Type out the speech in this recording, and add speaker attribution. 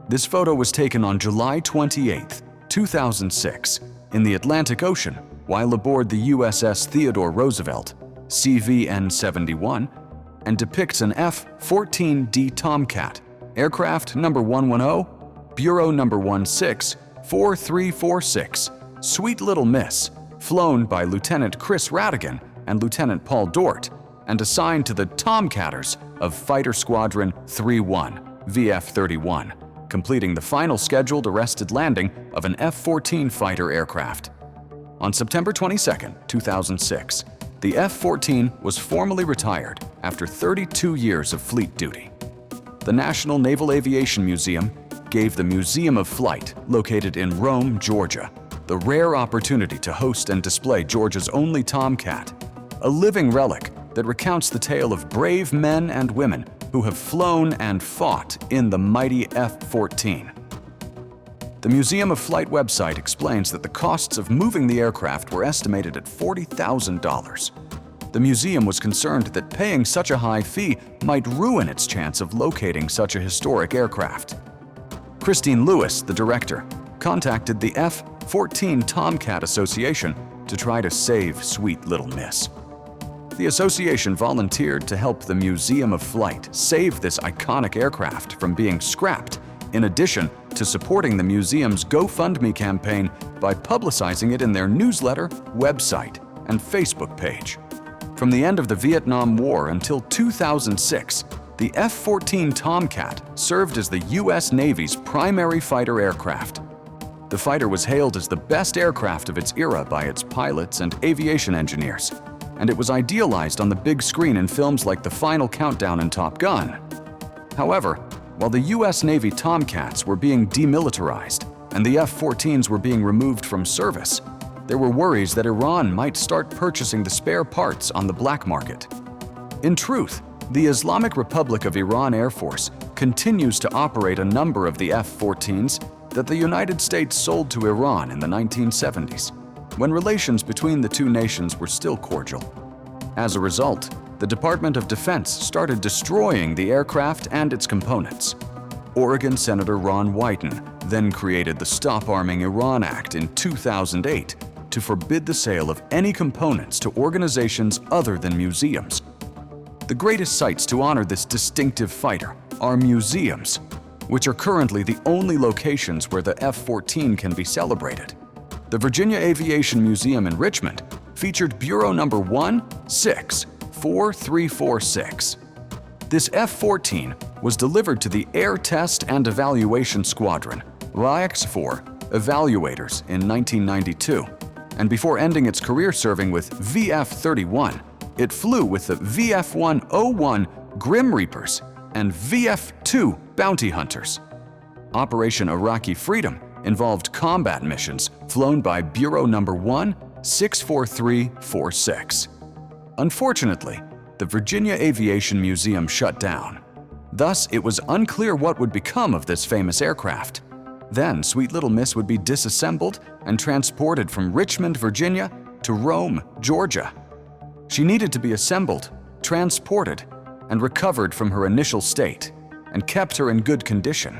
Speaker 1: This photo was taken on July 28, 2006, in the Atlantic Ocean while aboard the USS Theodore Roosevelt, CVN-71, and depicts an F-14D Tomcat, aircraft number 110, Bureau number 164346, Sweet Little Miss, flown by Lieutenant Chris Rattigan and Lieutenant Paul Dort, and assigned to the Tomcatters of Fighter Squadron 31, VF-31, completing the final scheduled arrested landing of an F-14 fighter aircraft. On September 22, 2006, the F-14 was formally retired after 32 years of fleet duty. The National Naval Aviation Museum gave the Museum of Flight, located in Rome, Georgia, the rare opportunity to host and display Georgia's only Tomcat, a living relic that recounts the tale of brave men and women who have flown and fought in the mighty F-14. The Museum of Flight website explains that the costs of moving the aircraft were estimated at $40,000. The museum was concerned that paying such a high fee might ruin its chance of locating such a historic aircraft. Christine Lewis, the director, contacted the F-14 Tomcat Association to try to save Sweet Little Miss. The association volunteered to help the Museum of Flight save this iconic aircraft from being scrapped, in addition to supporting the museum's GoFundMe campaign by publicizing it in their newsletter, website, and Facebook page. From the end of the Vietnam War until 2006, the F-14 Tomcat served as the U.S. Navy's primary fighter aircraft. The fighter was hailed as the best aircraft of its era by its pilots and aviation engineers, and it was idealized on the big screen in films like The Final Countdown and Top Gun. However, while the U.S. Navy Tomcats were being demilitarized and the F-14s were being removed from service, there were worries that Iran might start purchasing the spare parts on the black market. In truth, the Islamic Republic of Iran Air Force continues to operate a number of the F-14s that the United States sold to Iran in the 1970s, when relations between the two nations were still cordial. As a result, the Department of Defense started destroying the aircraft and its components. Oregon Senator Ron Wyden then created the Stop Arming Iran Act in 2008 to forbid the sale of any components to organizations other than museums. The greatest sites to honor this distinctive fighter are museums, which are currently the only locations where the F-14 can be celebrated. The Virginia Aviation Museum in Richmond featured Bureau number 164346. This F-14 was delivered to the Air Test and Evaluation Squadron, VX-4, evaluators in 1992, and before ending its career serving with VF-31, it flew with the VF-101 Grim Reapers and VF-2 Bounty Hunters. Operation Iraqi Freedom involved combat missions flown by Bureau number 164346. Unfortunately, the Virginia Aviation Museum shut down. Thus, it was unclear what would become of this famous aircraft. Then, Sweet Little Miss would be disassembled and transported from Richmond, Virginia to Rome, Georgia. She needed to be assembled, transported, and recovered from her initial state, and kept her in good condition.